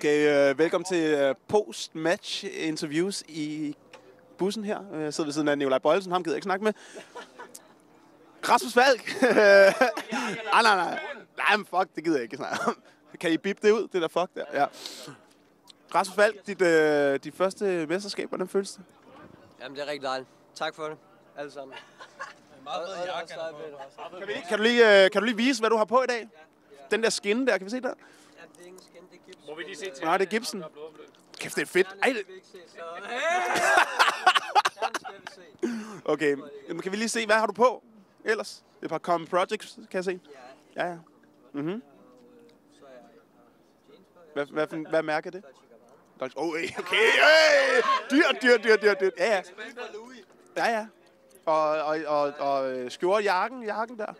Okay, velkommen til post-match interviews i bussen her. Jeg sidder ved siden af Nikolaj Bøjelsen, ham gider jeg ikke snakke med. Rasmus Falk! Nej, men fuck, det gider jeg ikke snakke om. Kan I bip det ud, det der fuck der? Ja. Rasmus Falk, dit første mesterskab, hvordan føles det? Jamen, det er rigtig dejligt. Tak for det, alle sammen. Kan du lige vise, hvad du har på i dag? Den der skinne der, kan vi se der? Ja, det er ingen skin, det er gips. Må vi lige se til? Nej, det er gipsen. Kæft, det er fedt. Ej, okay, kan vi lige se, hvad har du på ellers? Det er et par common projects, kan jeg se. Ja. Mhm. Hvad mærker det? Okay, dyrt. Ja. Ja. Og skjortejakken der.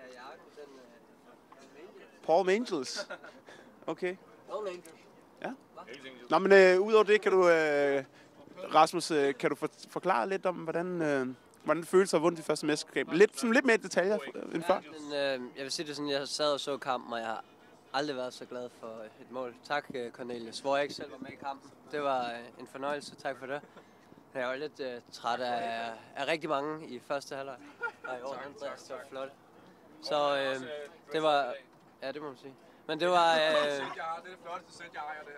Paul Angels. Okay. Ja. Nå, men udover det, kan du, Rasmus, kan du forklare lidt om, hvordan det føles at have vundet det første mesterskab? Lidt mere detaljer end før. Jeg vil sige det sådan, jeg sad og så kampen, og jeg har aldrig været så glad for et mål. Tak, Cornelius, hvor jeg ikke selv var med i kampen. Det var en fornøjelse, tak for det. Jeg var lidt træt af rigtig mange i første halvleg. Nej, Andreas, det var flot. Så det var... Ja, det må man sige. Men det var... Det er det flotteste sæt, jeg ejer, det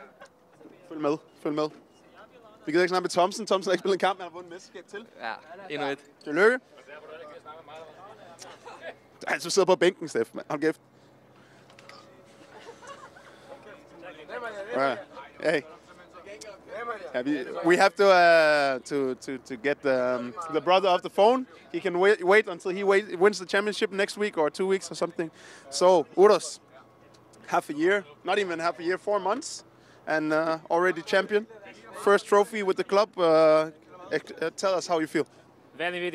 her. Følg med. Vi gider ikke snakke med Thomsen. Thomsen har ikke spillet en kamp, han har vundet mesterskab til. Ja, endnu et. Tillykke. Han sidder på bænken, Steff. Hold kæft. Hey. We have to get the brother off the phone. He can wait until he wins the championship next week or 2 weeks or something. So, Uros, half a year, not even half a year, 4 months, and already champion. First trophy with the club. Tell us how you feel. Very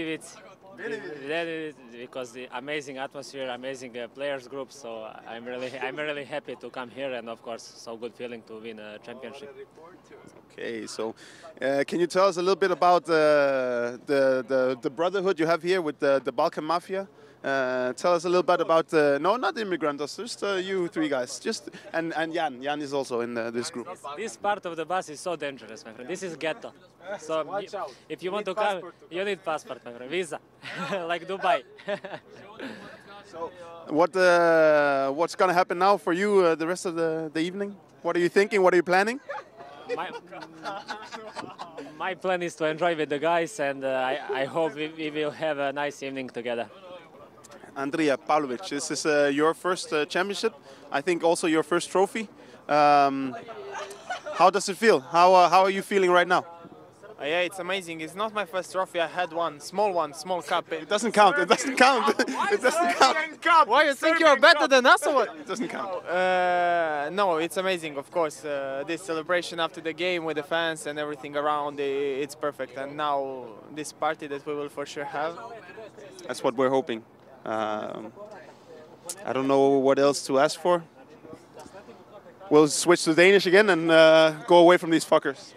because the amazing atmosphere, amazing players group. So I'm really happy to come here, and of course, so good feeling to win a championship. Okay, so can you tell us a little bit about the brotherhood you have here with the Balkan Mafia? Tell us a little bit about no, not immigrants, just you three guys. Just and Jan. Jan is also in this group. This part of the bus is so dangerous, my friend. This is ghetto. So if you want to come, you need passport, my friend. Visa, like Dubai. So what's gonna happen now for you the rest of the evening? What are you thinking? What are you planning? My plan is to enjoy with the guys, and I hope we will have a nice evening together. Andrea Pavlovic, this is your first championship. I think also your first trophy. How does it feel? How are you feeling right now? Yeah, it's amazing. It's not my first trophy. I had one, small cup. It doesn't count. It doesn't count. It doesn't count. Why, you think you're better than us or what? It doesn't count. No, it's amazing, of course. This celebration after the game with the fans and everything around, it's perfect. And now this party that we will for sure have. That's what we're hoping. I don't know what else to ask for. We'll switch to Danish again and go away from these fuckers.